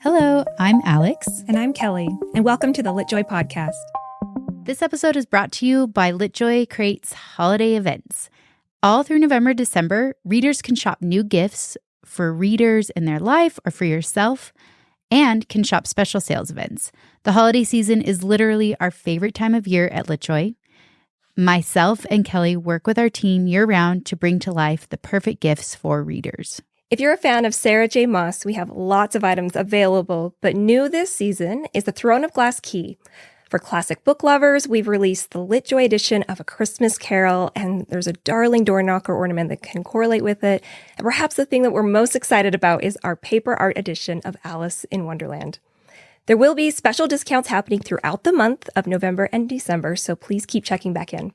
Hello, I'm Alix. And I'm Kelly, and welcome to the LitJoy podcast. This episode is brought to you by LitJoy Creates holiday events. All through November, December, readers can shop new gifts for readers in their life or for yourself, and can shop special sales events. The holiday season is literally our favorite time of year at LitJoy. Myself and Kelly work with our team year-round to bring to life the perfect gifts for readers. If you're a fan of Sarah J. Maas, we have lots of items available, but new this season is the Throne of Glass key. For classic book lovers, we've released the LitJoy edition of A Christmas Carol, and there's a darling door knocker ornament that can correlate with it. And perhaps the thing that we're most excited about is our paper art edition of Alice in Wonderland. There will be special discounts happening throughout the month of November and December, so please keep checking back in.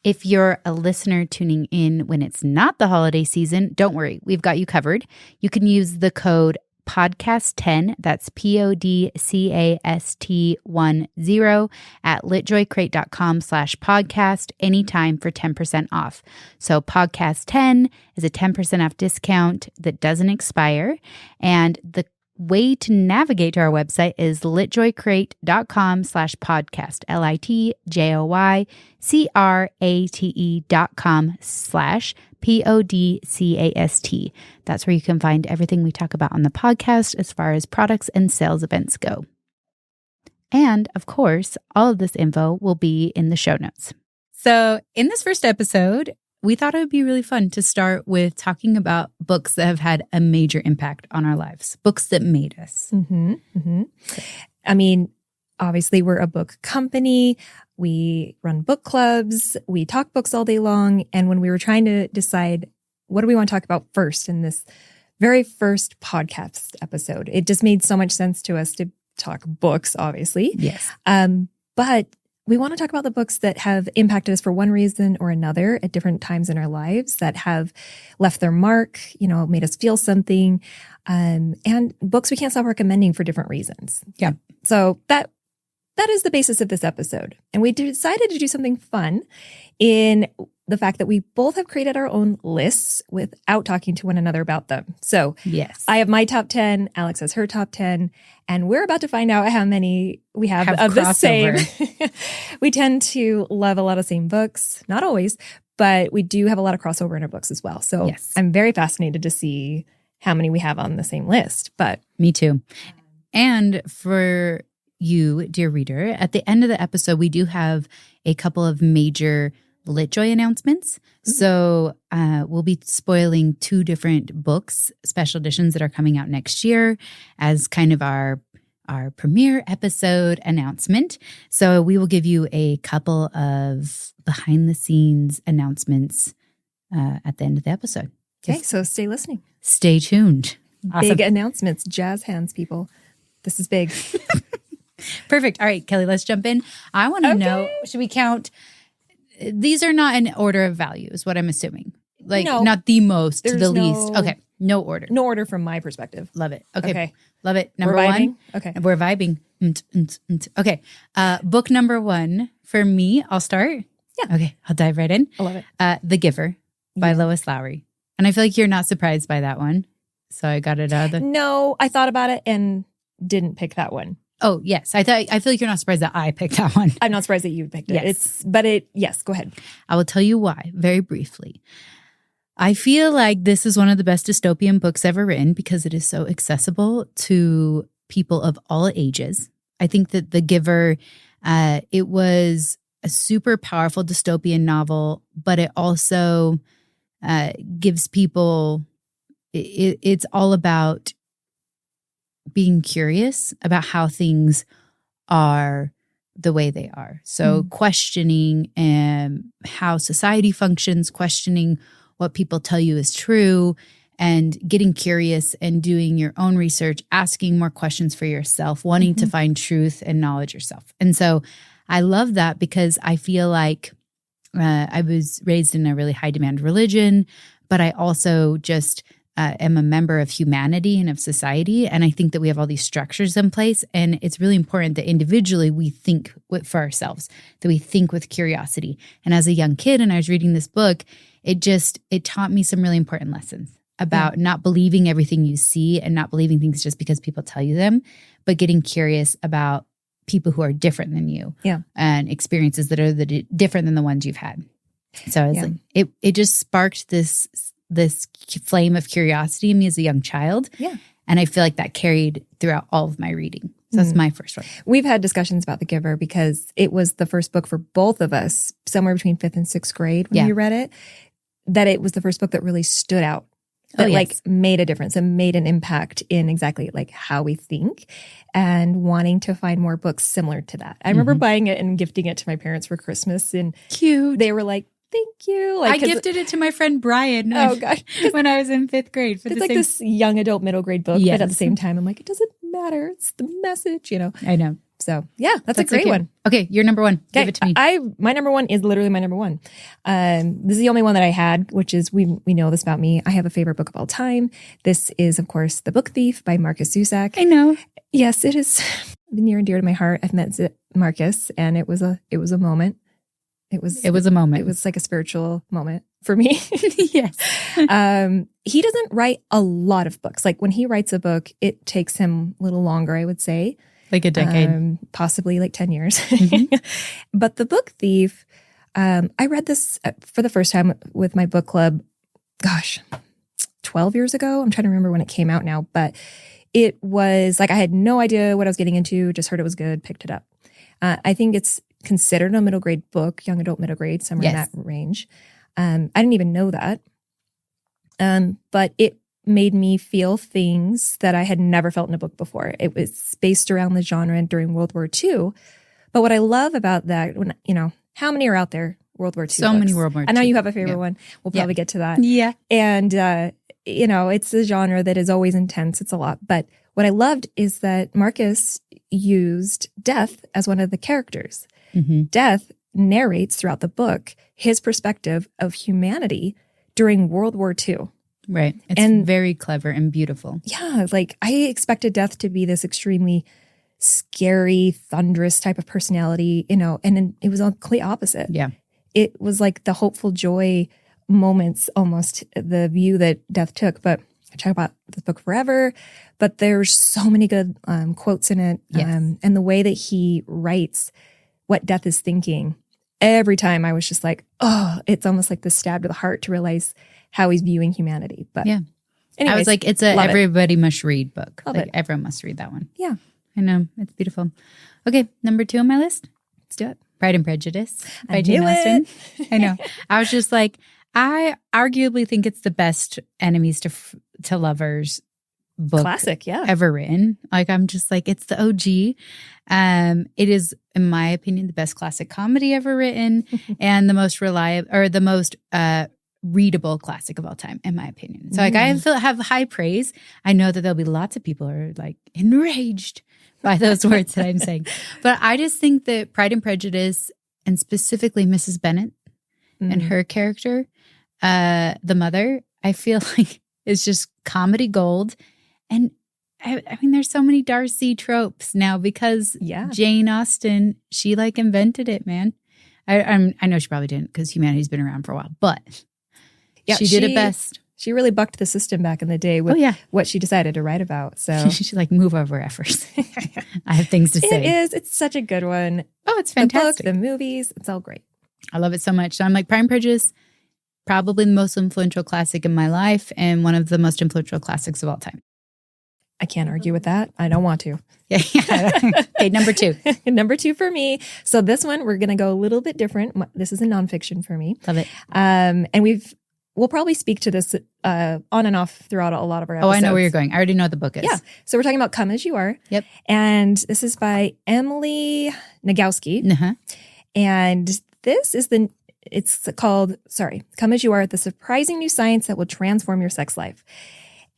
If you're a listener tuning in when it's not the holiday season, don't worry, we've got you covered. You can use the code podcast10, that's PODCAST10 at litjoycrate.com/podcast anytime for 10% off. So podcast10 is a 10% off discount that doesn't expire. And the way to navigate to our website is litjoycrate.com/podcast, litjoycrate.com/podcast. That's where you can find everything we talk about on the podcast as far as products and sales events go. And of course, all of this info will be in the show notes. So in this first episode, we thought it would be really fun to start with talking about books that have had a major impact on our lives, books that made us. I mean, obviously, we're a book company. We run book clubs. We talk books all day long. And when we were trying to decide what do we want to talk about first in this very first podcast episode, it just made so much sense to us to talk books, obviously. Yes. But we want to talk about the books that have impacted us for one reason or another at different times in our lives, that have left their mark, made us feel something, and books we can't stop recommending for different reasons. Yeah. So that is the basis of this episode. And we decided to do something fun in the fact that we both have created our own lists without talking to one another about them. So yes, I have my top 10, Alix has her top 10, and we're about to find out how many we have of the same. We tend to love a lot of same books, not always, but we do have a lot of crossover in our books as well. So yes, I'm very fascinated to see how many we have on the same list. But me too. And for you, dear reader, at the end of the episode, we do have a couple of major LitJoy announcements. So we'll be spoiling 2 different books, special editions that are coming out next year as kind of our premiere episode announcement. So we will give you a couple of behind the scenes announcements at the end of the episode. Okay, so stay listening. Stay tuned. Awesome. Big announcements, jazz hands, people. This is big. Perfect. All right, Kelly, let's jump in. I want to know, should we count? These are not in order of value, is what I'm assuming. Like, no, not the most to the least. Okay, no order. No order from my perspective. Love it. Okay. Love it. Number We're one. Vibing? Okay. We're vibing. Okay. Book number 1 for me, I'll start. Yeah. Okay, I'll dive right in. I love it. The Giver by Lois Lowry. And I feel like you're not surprised by that one. So I got it out of the... No, I thought about it and didn't pick that one. Oh, yes. I feel like you're not surprised that I picked that one. I'm not surprised that you picked it. Yes. Yes, go ahead. I will tell you why very briefly. I feel like this is one of the best dystopian books ever written because it is so accessible to people of all ages. I think that The Giver, it was a super powerful dystopian novel, but it also gives people, it's all about being curious about how things are the way they are. So questioning how society functions, questioning what people tell you is true, and getting curious and doing your own research, asking more questions for yourself, wanting to find truth and knowledge yourself. And so I love that because I feel like I was raised in a really high demand religion, but I also just am a member of humanity and of society. And I think that we have all these structures in place. And it's really important that individually we think for ourselves, that we think with curiosity. And as a young kid, and I was reading this book, it taught me some really important lessons. about not believing everything you see and not believing things just because people tell you them, but getting curious about people who are different than you and experiences that are different than the ones you've had. So I was like, it just sparked this flame of curiosity in me as a young child. Yeah. And I feel like that carried throughout all of my reading. So that's my first one. We've had discussions about The Giver because it was the first book for both of us, somewhere between 5th and 6th grade when we read it, that it was the first book that really stood out, that like made a difference and made an impact in exactly like how we think, and wanting to find more books similar to that. I remember buying it and gifting it to my parents for Christmas, and they were like, thank you. Like, I gifted it to my friend Brian when I was in 5th grade. It's like this young adult middle grade book, but at the same time, I'm like, it doesn't matter. It's the message, you know. I know. So yeah, that's a great one. Okay, your number one. Give it to me. My number one is literally my number one. This is the only one that I had, which is, we know this about me. I have a favorite book of all time. This is, of course, The Book Thief by Markus Zusak. I know. Yes, it is near and dear to my heart. I've met Markus, and it was a moment. It was a moment. It was like a spiritual moment for me. Yes. He doesn't write a lot of books. Like when he writes a book, it takes him a little longer, I would say. Like a decade. Possibly like 10 years. But The Book Thief, I read this for the first time with my book club, 12 years ago. I'm trying to remember when it came out now. But it was like I had no idea what I was getting into, just heard it was good, picked it up. I think it's considered a middle grade book, young adult middle grade, somewhere in that range. I didn't even know that. But it made me feel things that I had never felt in a book before. It was based around the genre during World War II. But what I love about that, when how many are out there? World War II. So many World War II. I know you have a favorite one. We'll probably get to that. Yeah. And, it's a genre that is always intense. It's a lot. But what I loved is that Markus used death as one of the characters. Death narrates throughout the book his perspective of humanity during World War II. Right. It's very clever and beautiful. Yeah. Like I expected Death to be this extremely scary, thunderous type of personality, and then it was a complete opposite. Yeah. It was like the hopeful joy moments, almost the view that Death took. But I talk about this book forever, but there's so many good quotes in it. Yes. And the way that he writes what Death is thinking, every time I was just like, oh, it's almost like the stab to the heart to realize how he's viewing humanity. But yeah, anyways, I was like, it's everybody must read book. Like everyone must read that one. Yeah, I know, it's beautiful. Okay, number 2 on my list. Let's do it. Pride and Prejudice by Jane Austen. I know. I was just like, I arguably think it's the best enemies to lovers book classic, ever written. Like I'm just like, it's the OG. It is, in my opinion, the best classic comedy ever written and the most reliable or the most readable classic of all time, in my opinion. So like I have high praise. I know that there'll be lots of people who are like enraged by those words that I'm saying. But I just think that Pride and Prejudice, and specifically Mrs. Bennet and her character, the mother, I feel like is just comedy gold. And I mean, there's so many Darcy tropes now because Jane Austen, she like invented it, man. I know she probably didn't because humanity's been around for a while, but she did it best. She really bucked the system back in the day with what she decided to write about. So she should like move over efforts. I have things to say. It is. It's such a good one. Oh, it's fantastic. The book, the movies, it's all great. I love it so much. So I'm like, Pride and Prejudice, probably the most influential classic in my life and one of the most influential classics of all time. I can't argue with that. I don't want to. Yeah. Okay, number 2. Number 2 for me. So this one, we're going to go a little bit different. This is a nonfiction for me. Love it. And we'll probably speak to this on and off throughout a lot of our episodes. Oh, I know where you're going. I already know what the book is. Yeah. So we're talking about Come As You Are. Yep. And this is by Emily Nagoski. Uh-huh. And this is it's called, Come As You Are, the surprising new science that will transform your sex life.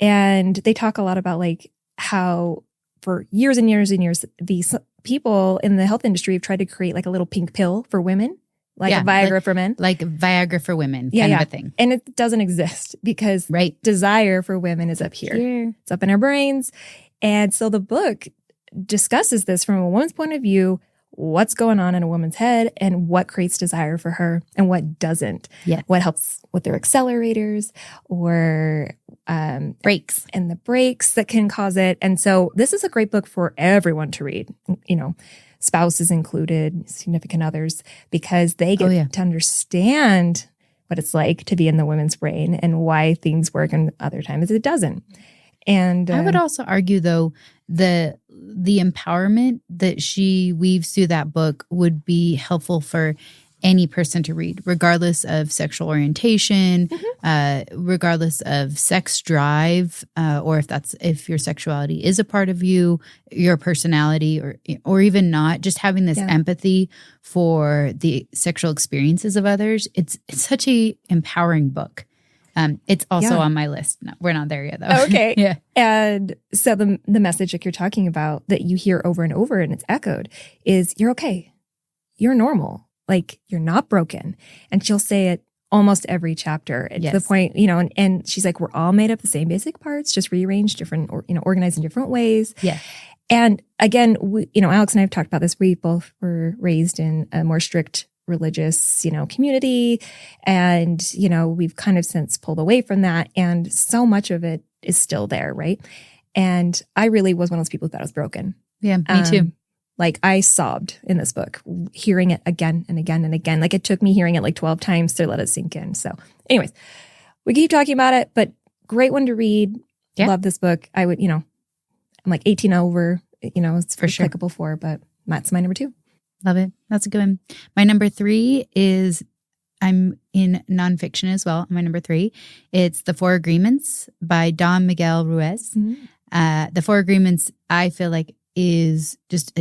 And they talk a lot about like how for years and years and years, these people in the health industry have tried to create like a little pink pill for women, like a Viagra for men. Like Viagra for women kind of a thing. And it doesn't exist because desire for women is up here. It's up in our brains. And so the book discusses this from a woman's point of view, what's going on in a woman's head and what creates desire for her and what doesn't. Yeah. What helps with their accelerators or breaks and the breaks that can cause it. And so this is a great book for everyone to read, spouses included, significant others, because they get to understand what it's like to be in the women's brain and why things work and other times it doesn't. And I would also argue, though, the empowerment that she weaves through that book would be helpful for any person to read, regardless of sexual orientation, regardless of sex drive, or if your sexuality is a part of you, your personality, or even not. Just having this empathy for the sexual experiences of others. It's such a empowering book. It's also on my list. No, we're not there yet, though. Okay. Yeah. And so the message like you're talking about that you hear over and over and it's echoed is you're okay. You're normal. Like, you're not broken. And she'll say it almost every chapter to the point, and she's like, we're all made up the same basic parts, just rearranged different, or, organized in different ways. Yeah. And again, Alex and I have talked about this. We both were raised in a more strict religious, community. And, we've kind of since pulled away from that. And so much of it is still there. Right. And I really was one of those people who thought I was broken. Yeah, me too. Like, I sobbed in this book, hearing it again and again and again. Like, it took me hearing it like 12 times to let it sink in. So anyways, we keep talking about it, but great one to read. Yeah. Love this book. I would, I'm like 18 over, it's for sure applicable for, but that's my number 2. Love it. That's a good one. My number 3 is, I'm in nonfiction as well. My number 3, it's The Four Agreements by Don Miguel Ruiz. Mm-hmm. The Four Agreements, I feel like, is just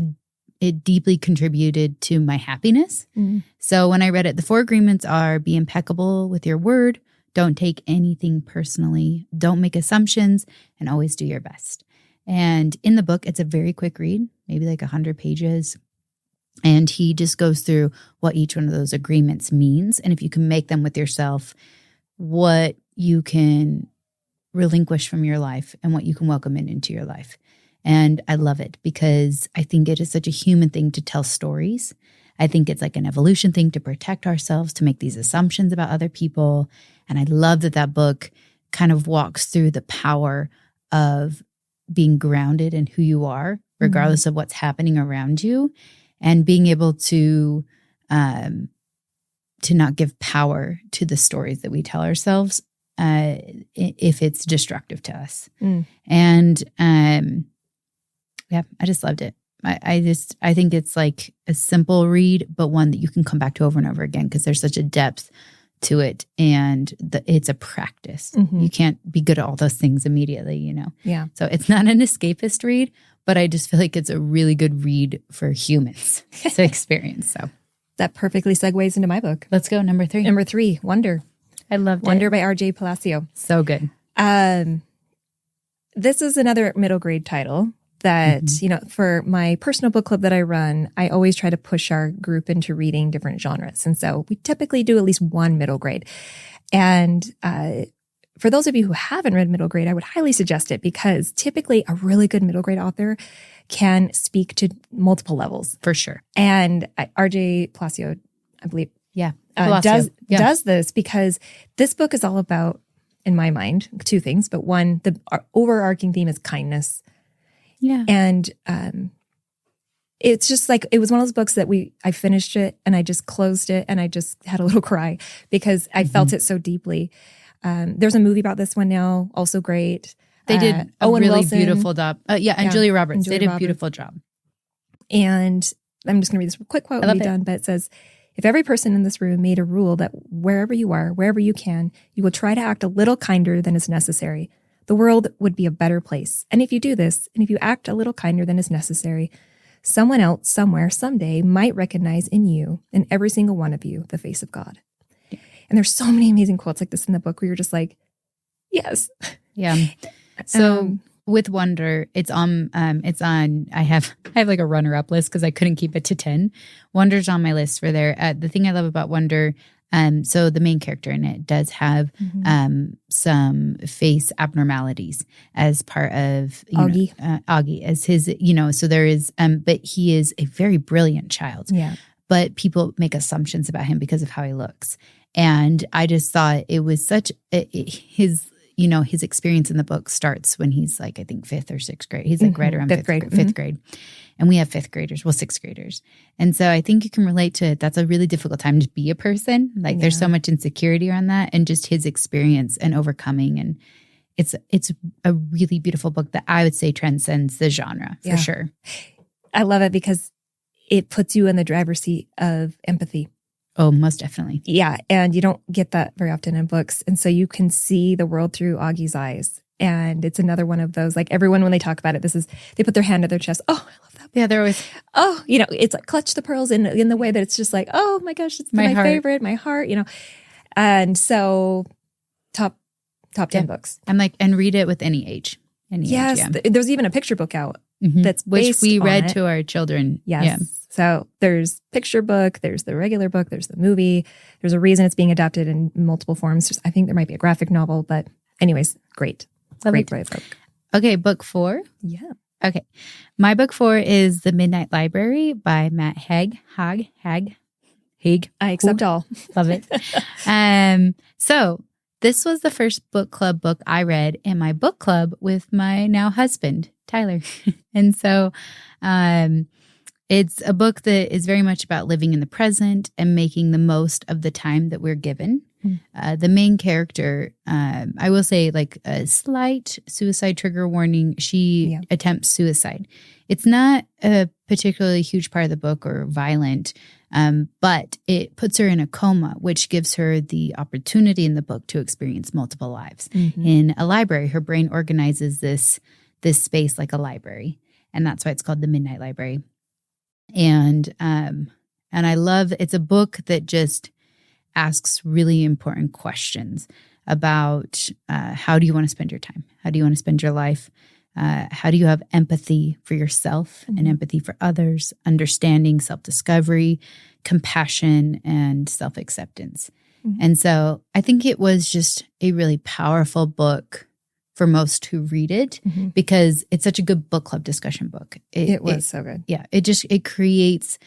it deeply contributed to my happiness. Mm-hmm. So when I read it, the 4 agreements are: be impeccable with your word, don't take anything personally, don't make assumptions, and always do your best. And in the book, it's a very quick read, maybe like 100 pages. And he just goes through what each one of those agreements means. And if you can make them with yourself, what you can relinquish from your life and what you can welcome into your life. And I love it because I think it is such a human thing to tell stories. I think it's like an evolution thing to protect ourselves, to make these assumptions about other people. And I love that book kind of walks through the power of being grounded in who you are, regardless of what's happening around you, and being able to not give power to the stories that we tell ourselves if it's destructive to us. And yeah, I just loved it. I think it's like a simple read, but one that you can come back to over and over again because there's such a depth to it, and it's a practice. Mm-hmm. You can't be good at all those things immediately, Yeah. So it's not an escapist read, but I just feel like it's a really good read for humans to experience. So that perfectly segues into my book. Let's go. Number 3. Number 3, Wonder. I loved Wonder by R.J. Palacio. So good. This is another middle grade title that, for my personal book club that I run, I always try to push our group into reading different genres. And so we typically do at least one middle grade. And for those of you who haven't read middle grade, I would highly suggest it because typically a really good middle grade author can speak to multiple levels. For sure. And R.J. Palacio, I believe, does this because this book is all about, in my mind, 2 things. But one, the overarching theme is kindness. Yeah. And it's just like, it was one of those books that I finished it and I just closed it and I just had a little cry because I felt it so deeply. There's a movie about this one now, also great. They did a Owen really Wilson. beautiful job. And Julia Roberts. They did a beautiful job. And I'm just going to read this quick quote and be done. But it says, if every person in this room made a rule that wherever you are, wherever you can, you will try to act a little kinder than is necessary, the world would be a better place. And if you do this, and if you act a little kinder than is necessary, someone else, somewhere, someday might recognize in you, in every single one of you, the face of God. Yeah. And there's so many amazing quotes like this in the book where you're just like, yes. Yeah. So with Wonder, it's on, I have like a runner-up list because I couldn't keep it to 10. Wonder's on my list for there. The thing I love about Wonder, so the main character in it does have some face abnormalities as part of Augie as his, so there is, but he is a very brilliant child. Yeah. But people make assumptions about him because of how he looks. And I just thought it was such his, his experience in the book starts when he's like, I think 5th or 6th grade. He's like right around fifth grade. And we have 5th graders, 6th graders. And so I think you can relate to it. That's a really difficult time to be a person. Like there's so much insecurity around that, and just his experience and overcoming. And it's a really beautiful book that I would say transcends the genre for sure. I love it because it puts you in the driver's seat of empathy. Oh, most definitely. Yeah. And you don't get that very often in books. And so you can see the world through Augie's eyes. And it's another one of those, like everyone, when they talk about it, they put their hand to their chest. Oh, I love that. Yeah, they're always, it's like clutch the pearls in the way that it's just like, oh my gosh, it's my favorite, my heart, And so top 10 books. I'm like, and read it with any age. Yes. There's even a picture book out. That's which we read it. to our children. Yes. Yeah. So there's picture book, there's the regular book, there's the movie. There's a reason it's being adapted in multiple forms. I think there might be a graphic novel, but anyways, great. Great book. Okay, book 4. Yeah. Okay. My book 4 is The Midnight Library by Matt Haig. Haig. I accept all. Love it. So this was the first book club book I read in my book club with my now husband, Tyler. And so it's a book that is very much about living in the present and making the most of the time that we're given. The main character, I will say like a slight suicide trigger warning. She attempts suicide. It's not a particularly huge part of the book or violent, but it puts her in a coma, which gives her the opportunity in the book to experience multiple lives. In a library, her brain organizes this space like a library. And that's why it's called the Midnight Library. And I love, it's a book that just asks really important questions about how do you want to spend your time? How do you want to spend your life? How do you have empathy for yourself and empathy for others, understanding, self-discovery, compassion, and self-acceptance? And so I think it was just a really powerful book for most who read it because it's such a good book club discussion book. It was so good. Yeah. It creates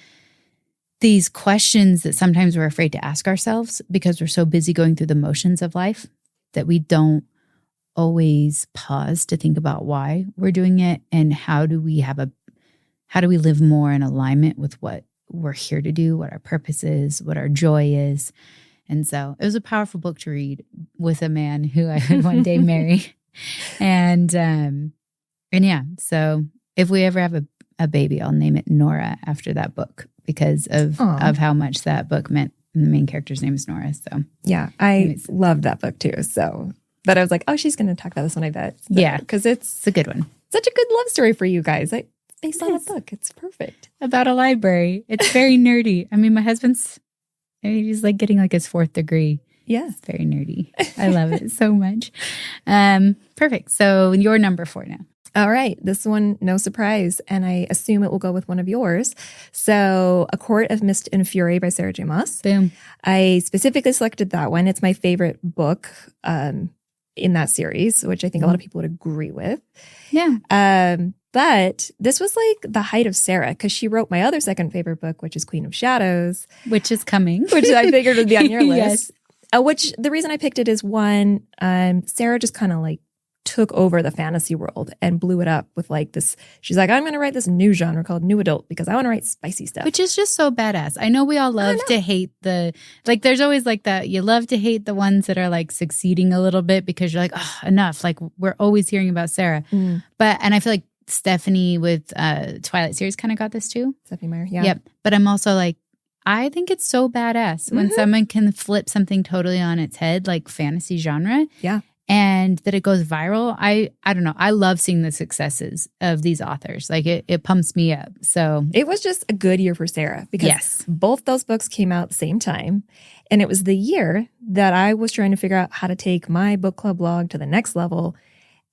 these questions that sometimes we're afraid to ask ourselves because we're so busy going through the motions of life that we don't always pause to think about why we're doing it and how do we live more in alignment with what we're here to do, what our purpose is, what our joy is. And so it was a powerful book to read with a man who I would one day marry. And yeah, so if we ever have a baby, I'll name it Nora after that book because of how much that book meant. And the main character's name is Nora. So yeah, I loved that book too. So, but I was like, oh, she's going to talk about this one, I bet. So, yeah, because it's a good one. Such a good love story for you guys. It's based on a book. It's perfect. About a library. It's very nerdy. I mean, my husband's, he's like getting like his 4th degree. Yeah. It's very nerdy. I love it so much. Perfect. So you're number 4 now. All right. This one, no surprise. And I assume it will go with one of yours. So A Court of Mist and Fury by Sarah J. Maas. Boom. I specifically selected that one. It's my favorite book in that series, which I think a lot of people would agree with. Yeah. But this was like the height of Sarah because she wrote my other second favorite book, which is Queen of Shadows. Which is coming. Which I figured would be on your list. Yes. Which the reason I picked it is one, Sarah just kind of like took over the fantasy world and blew it up with like this. She's like, I'm going to write this new genre called New Adult because I want to write spicy stuff. Which is just so badass. I know we all love to hate there's always like that. You love to hate the ones that are like succeeding a little bit because you're like, oh, enough. Like we're always hearing about Sarah. And I feel like Stephanie with Twilight series kind of got this too. Stephanie Meyer. Yeah. Yep. But I'm also like, I think it's so badass when someone can flip something totally on its head, like fantasy genre. Yeah. And that it goes viral. I don't know. I love seeing the successes of these authors. Like it pumps me up. So it was just a good year for Sarah because both those books came out at the same time. And it was the year that I was trying to figure out how to take my book club blog to the next level.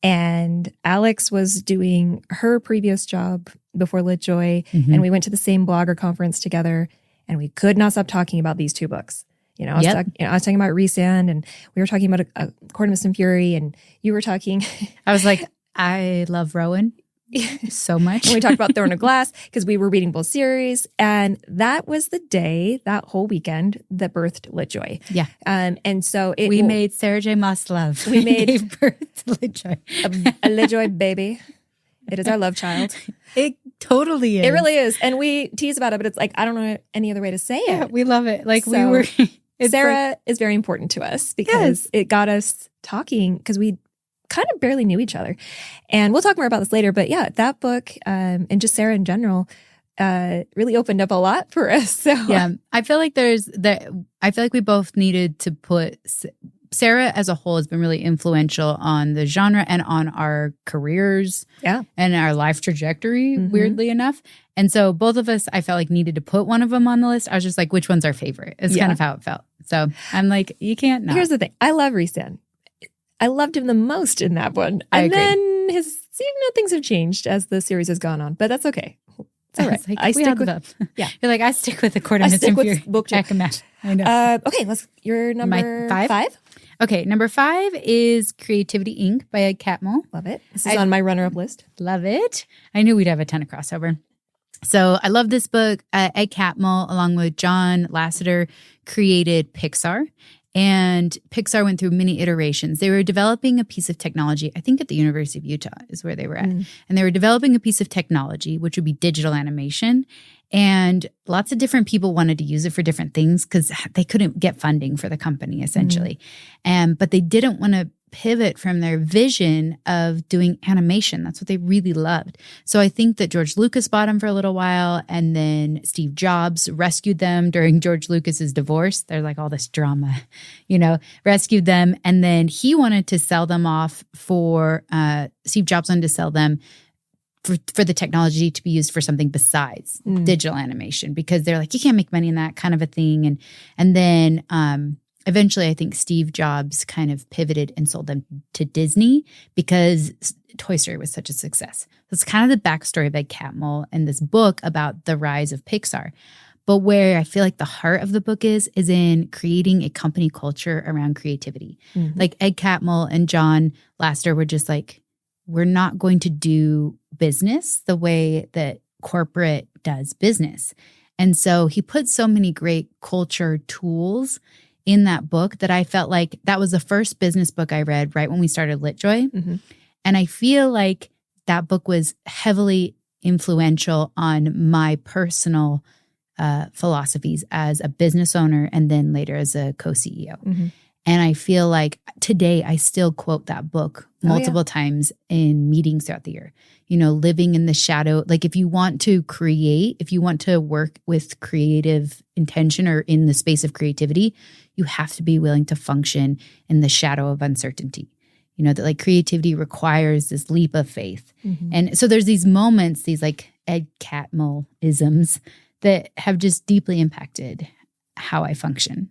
And Alix was doing her previous job before LitJoy. And we went to the same blogger conference together. And we could not stop talking about these 2 books. I was talking about Resand, and we were talking about a Court of Mist and Fury, and you were talking. I was like, I love Rowan. so much. And we talked about Throne of Glass because we were reading both series. And that was the day, that whole weekend, that birthed LitJoy. Yeah. And so we made Sarah J. Maas love. We gave birth to LitJoy. a LitJoy baby. It is our love child. It totally is. It really is. And we tease about it, but it's like, I don't know any other way to say it. We love it. Like so, Sarah is very important to us because it got us talking because we kind of barely knew each other. And we'll talk more about this later. But yeah, that book and just Sarah in general really opened up a lot for us. So yeah, I feel like I feel like we both needed to put Sarah as a whole has been really influential on the genre and on our careers and our life trajectory, weirdly enough. And so both of us, I felt like needed to put one of them on the list. I was just like, which one's our favorite? It's kind of how it felt. So I'm like, you can't not. Here's the thing. I love Ruiz. I loved him the most in that one. I agree. Then things have changed as the series has gone on, but that's okay. It's all right. Like, I stick with Yeah. You're like, I stick with the Court of Mist and Fury. I know. Okay, you're number five. Okay, number 5 is Creativity Inc. by Catmull. Love it. This is on my runner-up list. Love it. I knew we'd have a ton of crossover. So I love this book. Ed Catmull, along with John Lasseter, created Pixar. And Pixar went through many iterations. They were developing a piece of technology, I think at the University of Utah is where they were at. And they were developing a piece of technology, which would be digital animation. And lots of different people wanted to use it for different things because they couldn't get funding for the company, essentially. But they didn't want to pivot from their vision of doing animation. That's what they really loved. So I think that George Lucas bought them for a little while, and then Steve Jobs rescued them during George Lucas's divorce. They're like all this drama, rescued them. And then he wanted to sell them off for, Steve Jobs wanted to sell them for the technology to be used for something besides digital animation, because they're like, you can't make money in that kind of a thing. And then eventually I think Steve Jobs kind of pivoted and sold them to Disney because Toy Story was such a success. That's kind of the backstory of Ed Catmull and this book about the rise of Pixar. But where I feel like the heart of the book is in creating a company culture around creativity. Like Ed Catmull and John Lasseter were just like, we're not going to do business the way that corporate does business. And so he put so many great culture tools in that book that I felt like that was the first business book I read right when we started LitJoy. And I feel like that book was heavily influential on my personal philosophies as a business owner and then later as a co-CEO. And I feel like today I still quote that book multiple times in meetings throughout the year. Living in the shadow. Like if you want to create, if you want to work with creative intention or in the space of creativity, you have to be willing to function in the shadow of uncertainty. That like creativity requires this leap of faith. And so there's these moments, these like Ed Catmull-isms that have just deeply impacted how I function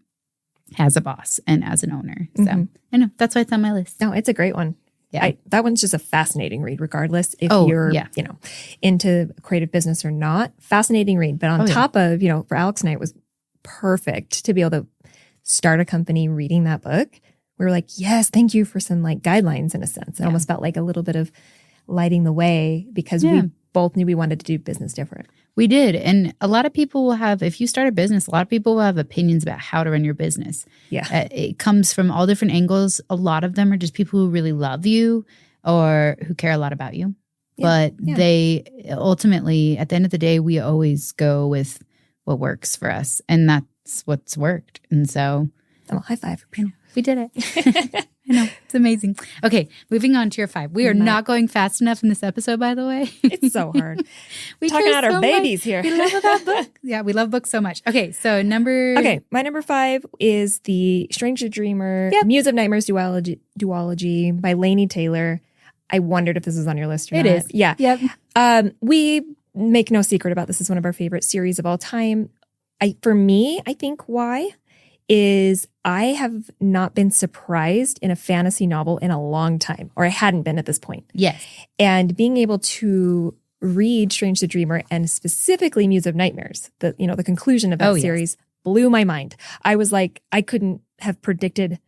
as a boss and as an owner. So I know that's why it's on my list. No, it's a great one. Yeah. That one's just a fascinating read, regardless if you're, into creative business or not. Fascinating read. But on top of, for Alix and I, it was perfect to be able to start a company reading that book. We were like, yes, thank you for some like guidelines in a sense. It almost felt like a little bit of lighting the way because we both knew we wanted to do business different. We did. And a lot of people will have, if you start a business, a lot of people will have opinions about how to run your business. Yeah. It comes from all different angles. A lot of them are just people who really love you or who care a lot about you. But they ultimately, at the end of the day, we always go with what works for us. And that's what's worked. And so. Oh, high five. We did it. I know. It's amazing. Okay, moving on to your 5. We are not going fast enough in this episode, by the way. It's so hard. We're talking out our babies here. We love that book. Yeah, we love books so much. Okay, so my number 5 is The Strange the Dreamer, Muse of Nightmares duology by Laini Taylor. I wondered if this is on your list or not. It is. Yeah. Yep. We make no secret about this. It's one of our favorite series of all time. I think why is I have not been surprised in a fantasy novel in a long time, or I hadn't been at this point. Yes. And being able to read Strange the Dreamer and specifically Muse of Nightmares, the conclusion of that series blew my mind. I was like, I couldn't have predicted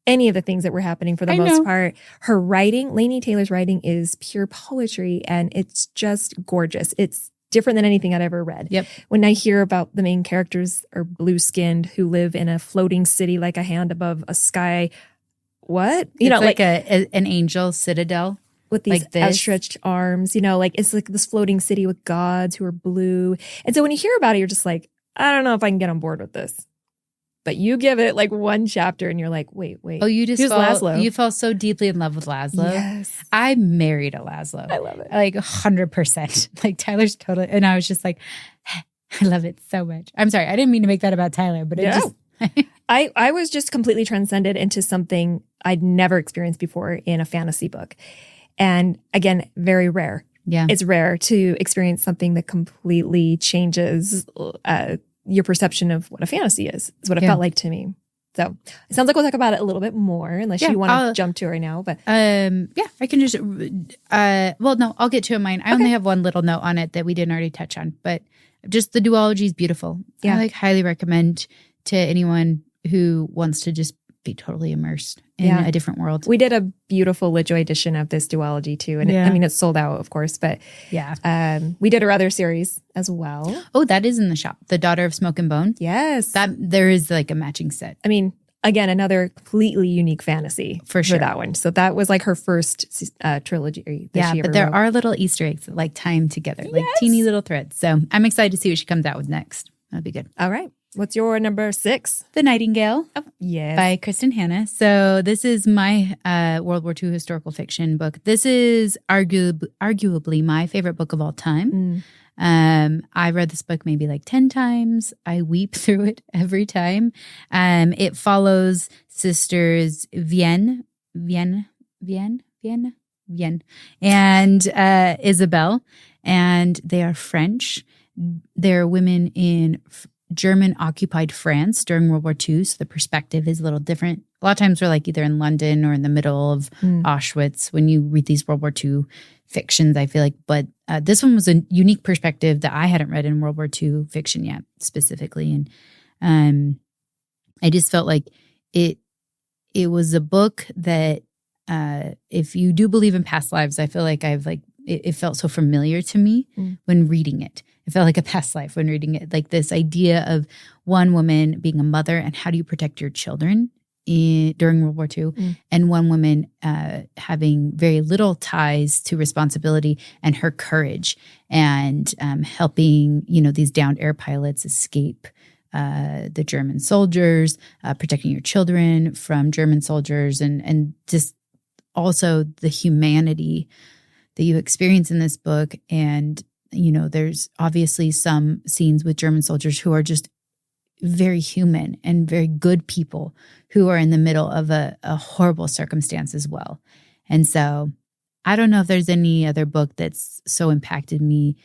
any of the things that were happening for the most part. Her writing, Laini Taylor's writing, is pure poetry, and it's just gorgeous. It's different than anything I'd ever read. Yep. When I hear about the main characters are blue-skinned who live in a floating city like a hand above a sky, what? You know, like an angel citadel. With these like outstretched arms, you know, like it's like this floating city with gods who are blue. And so when you hear about it, you're just like, I don't know if I can get on board with this. But you give it like one chapter and you're like, wait. Oh, you fell so deeply in love with Laszlo. Yes. I married a Laszlo. I love it. Like 100%. Like Tyler's totally, and I was just like, I love it so much. I'm sorry. I didn't mean to make that about Tyler, but it just. I was just completely transcended into something I'd never experienced before in a fantasy book. And again, very rare. Yeah. It's rare to experience something that completely changes your perception of what a fantasy is what it felt like to me. So it sounds like we'll talk about it a little bit more, unless you want to jump to it right now. But I can just, I'll get to mine. I only have one little note on it that we didn't already touch on, but just the duology is beautiful. Yeah. I highly recommend to anyone who wants to just be totally immersed in a different world. We did a beautiful LitJoy edition of this duology too. And it's sold out, of course, but we did our other series as well. Oh, that is in the shop. The Daughter of Smoke and Bone. Yes. There is like a matching set. I mean, again, another completely unique fantasy for sure. For that one. So that was like her first trilogy that she ever but there wrote. are little Easter eggs that like tie them together, like teeny little threads. So I'm excited to see what she comes out with next. That'd be good. All right. What's your number 6? The Nightingale. Oh, yes. By Kristin Hanna. So this is my World War II historical fiction book. This is arguably my favorite book of all time. I read this book maybe like 10 times. I weep through it every time. It follows sisters Vienne, and Isabel, and they are French. They're women in German-occupied France during World War II, so the perspective is a little different. A lot of times we're like either in London or in the middle of Auschwitz when you read these World War II fictions, I feel like. But this one was a unique perspective that I hadn't read in World War II fiction yet, specifically. And I just felt like it was a book that if you do believe in past lives, I feel like it felt so familiar to me when reading it. It felt like a past life when reading it, like this idea of one woman being a mother and how do you protect your children during World War II, and one woman having very little ties to responsibility and her courage and helping, these downed air pilots escape the German soldiers, protecting your children from German soldiers, and just also the humanity that you experience in this book. And there's obviously some scenes with German soldiers who are just very human and very good people who are in the middle of a horrible circumstance as well. And so I don't know if there's any other book that's so impacted me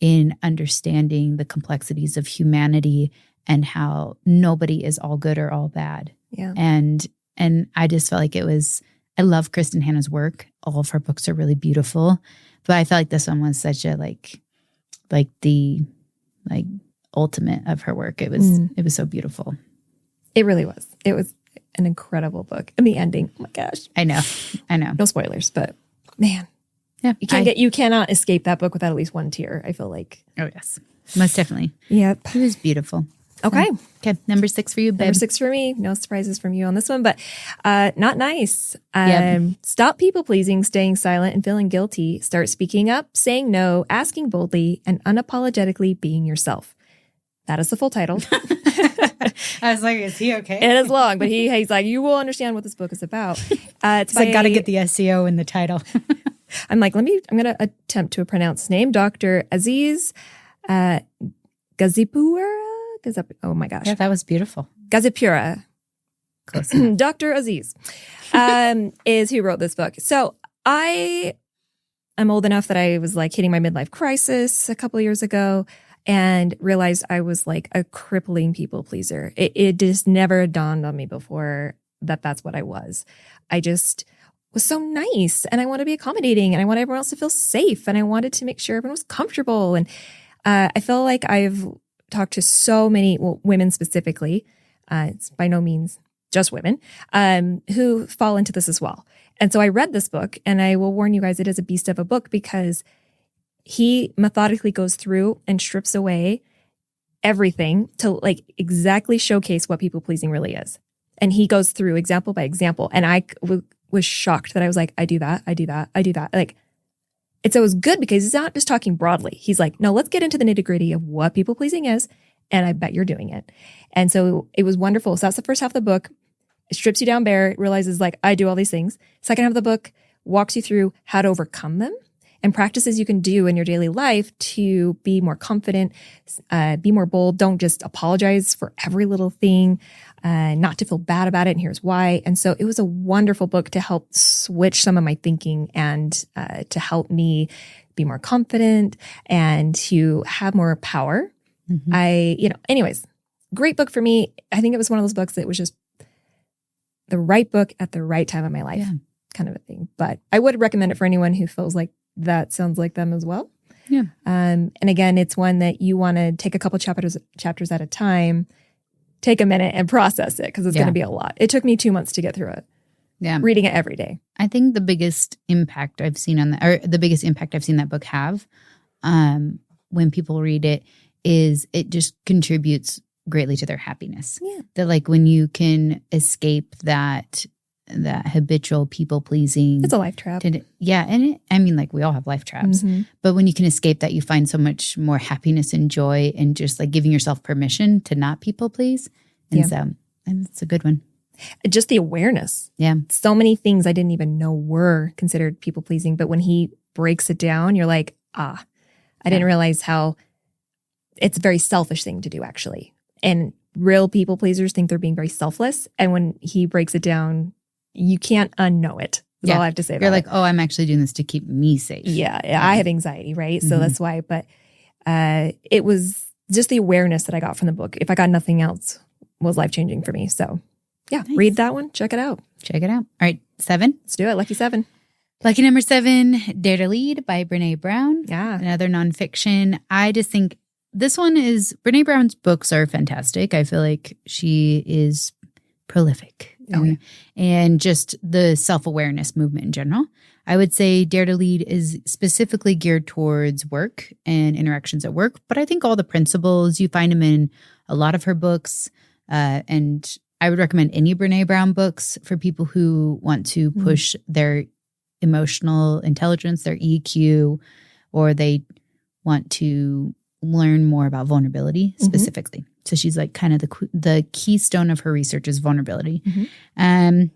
in understanding the complexities of humanity and how nobody is all good or all bad. Yeah. And I just felt like I love Kristin Hanna's work. All of her books are really beautiful, but I felt like this one was such a the ultimate of her work. It was so beautiful. It really was. It was an incredible book. And the ending, oh my gosh. I know. No spoilers, but man. Yeah. You cannot escape that book without at least one tear, I feel like. Oh yes. Most definitely. Yep. It was beautiful. Okay. Okay. Number 6 for you, babe. Number 6 for me. No surprises from you on this one, but not nice. Yep. Stop people-pleasing, staying silent, and feeling guilty. Start speaking up, saying no, asking boldly, and unapologetically being yourself. That is the full title. I was like, is he okay? It is long, but he's like, you will understand what this book is about. It's I got to get the SEO in the title. I'm like, I'm going to attempt to pronounce his name. Dr. Aziz Gazipura. Oh my gosh. Yeah, that was beautiful. Gazipura. Close enough. Dr. Aziz is who wrote this book. So I'm old enough that I was like hitting my midlife crisis a couple of years ago and realized I was like a crippling people pleaser. It just never dawned on me before that that's what I was. I just was so nice and I wanted to be accommodating and I wanted everyone else to feel safe and I wanted to make sure everyone was comfortable. And I feel like I've talked to so many women specifically. It's by no means just women, who fall into this as well. And so I read this book, and I will warn you guys, it is a beast of a book because he methodically goes through and strips away everything to like exactly showcase what people pleasing really is. And he goes through example by example. And I was shocked that I was like, I do that. Like, it's always good because he's not just talking broadly. He's like, no, let's get into the nitty gritty of what people pleasing is. And I bet you're doing it. And so it was wonderful. So that's the first half of the book. It strips you down bare. It realizes like, I do all these things. Second half of the book walks you through how to overcome them and practices you can do in your daily life to be more confident, be more bold. Don't just apologize for every little thing, not to feel bad about it. And here's why. And so it was a wonderful book to help switch some of my thinking and to help me be more confident and to have more power. Anyways, great book for me. I think it was one of those books that was just the right book at the right time in my life, kind of a thing. But I would recommend it for anyone who feels like that sounds like them as well. Yeah. And again, it's one that you want to take a couple chapters at a time, take a minute and process it because it's going to be a lot. It took me 2 months to get through it. Yeah. Reading it every day. I think the biggest impact I've seen that book have when people read it is it just contributes greatly to their happiness. Yeah. That like when you can escape that habitual people pleasing. It's a life trap. We all have life traps. But when you can escape that, you find so much more happiness and joy and just like giving yourself permission to not people please. And it's a good one. Just the awareness. Yeah. So many things I didn't even know were considered people pleasing. But when he breaks it down, you're like, I didn't realize how it's a very selfish thing to do, actually. And real people pleasers think they're being very selfless. And when he breaks it down, you can't unknow it. That's all I have to say about it. You're like, I'm actually doing this to keep me safe. Yeah. I have anxiety, right? So that's why. But it was just the awareness that I got from the book. If I got nothing else, was life-changing for me. So nice. Read that one. Check it out. All right, 7. Let's do it. Lucky 7. Lucky number 7, Dare to Lead by Brené Brown. Yeah. Another nonfiction. I just think this one is, Brené Brown's books are fantastic. I feel like she is prolific. And just the self-awareness movement in general. I would say Dare to Lead is specifically geared towards work and interactions at work. But I think all the principles, you find them in a lot of her books. And I would recommend any Brené Brown books for people who want to push their emotional intelligence, their EQ, or they want to learn more about vulnerability specifically. So she's like kind of the keystone of her research is vulnerability. And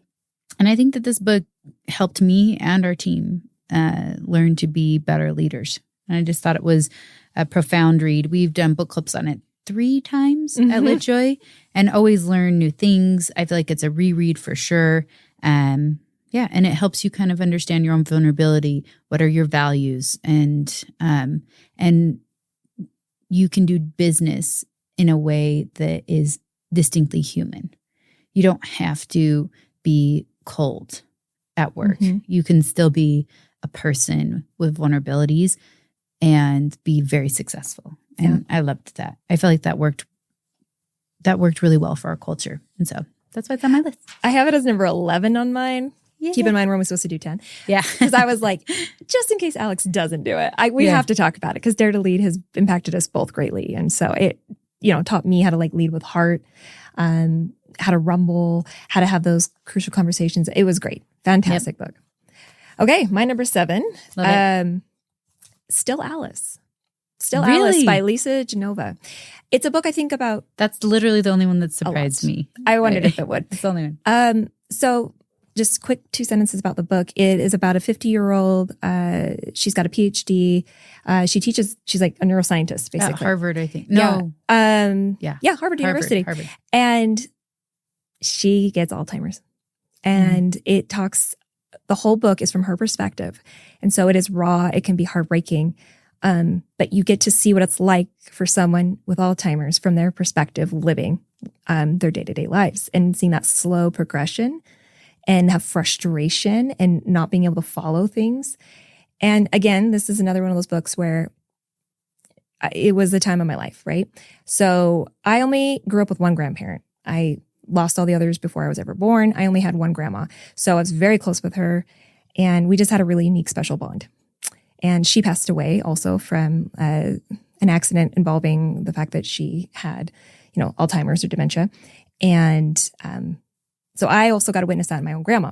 I think that this book helped me and our team learn to be better leaders. And I just thought it was a profound read. We've done book clubs on it 3 times at LitJoy and always learn new things. I feel like it's a reread for sure. And it helps you kind of understand your own vulnerability. What are your values? And you can do business in a way that is distinctly human. You don't have to be cold at work. You can still be a person with vulnerabilities and be very successful. And I loved that. I feel like that worked really well for our culture. And so that's why it's on my list. I have it as number 11 on mine. Yeah. Keep in mind, we're only supposed to do 10. Yeah. Because I was like, just in case Alex doesn't do it, we have to talk about it because Dare to Lead has impacted us both greatly. And so it, taught me how to like lead with heart, how to rumble, how to have those crucial conversations. It was great. Fantastic book. Okay. My number 7, Still Alice. Still Alice by Lisa Genova. It's a book I think about. That's literally the only one that surprised me. I wondered if it would. It's the only one. So just quick 2 sentences about the book. It is about a 50-year-old. She's got a PhD. She's like a neuroscientist, basically. At Harvard, I think. No. Harvard University. Harvard. And she gets Alzheimer's. And it talks, the whole book is from her perspective. And so it is raw. It can be heartbreaking. But you get to see what it's like for someone with Alzheimer's from their perspective, living their day-to-day lives and seeing that slow progression and have frustration and not being able to follow things. And again, this is another one of those books where it was the time of my life, right? So I only grew up with one grandparent. I lost all the others before I was ever born. I only had one grandma. So I was very close with her. And we just had a really unique, special bond. And she passed away also from an accident involving the fact that she had, Alzheimer's or dementia. And so I also got to witness that in my own grandma.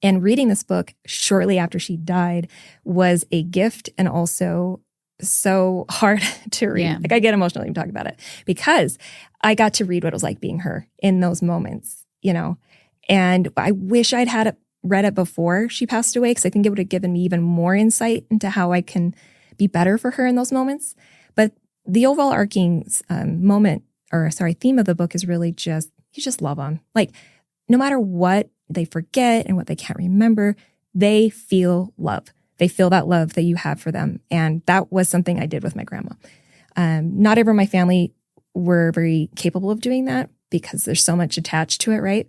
And reading this book shortly after she died was a gift and also so hard to read. Yeah. Like I get emotional even talking about it because I got to read what it was like being her in those moments, And I wish I'd read it before she passed away because I think it would have given me even more insight into how I can be better for her in those moments. But the overall arcing theme of the book is really just, you just love them. Like no matter what they forget and what they can't remember, they feel love. They feel that love that you have for them. And that was something I did with my grandma. Not everyone in my family were very capable of doing that because there's so much attached to it, right?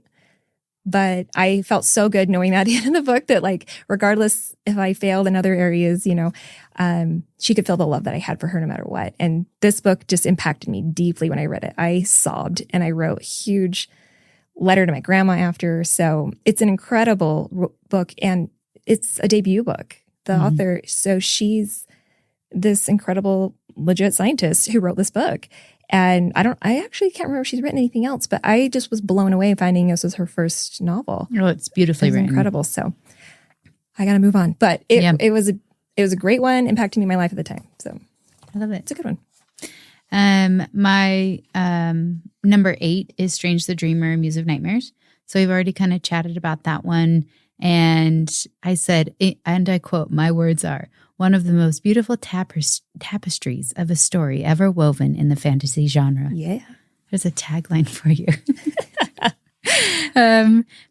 But I felt so good knowing that in the book that like, regardless if I failed in other areas, she could feel the love that I had for her no matter what. And this book just impacted me deeply when I read it. I sobbed and I wrote a huge letter to my grandma after. So it's an incredible book and it's a debut book. The author, so she's this incredible, legit scientist who wrote this book. And I actually can't remember if she's written anything else, but I just was blown away finding this was her first novel. Oh, it's beautifully written. Incredible. So I got to move on. But it was a great one, impacting me in my life at the time. So I love it. It's a good one. My number 8 is Strange the Dreamer, Muse of Nightmares. So we've already kind of chatted about that one. And I said, and I quote, my words are, one of the most beautiful tapestries of a story ever woven in the fantasy genre. Yeah. There's a tagline for you.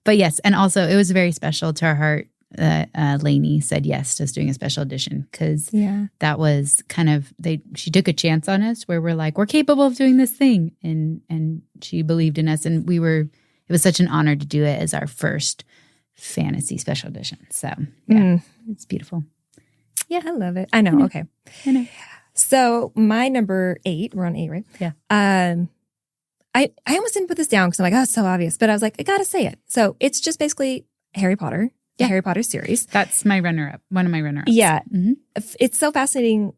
But yes, and also it was very special to our heart that Laini said yes to us doing a special edition because that was kind of, she took a chance on us where we're like, we're capable of doing this thing. And she believed in us and it was such an honor to do it as our first fantasy special edition. So it's beautiful. Yeah, I love it. I know. Okay. I know. So my number 8, we're on 8, right? Yeah. I almost didn't put this down because I'm like, oh, it's so obvious. But I was like, I got to say it. So it's just basically Harry Potter, the Harry Potter series. That's my runner-up, one of my runner-ups. Yeah. Mm-hmm. It's so fascinating.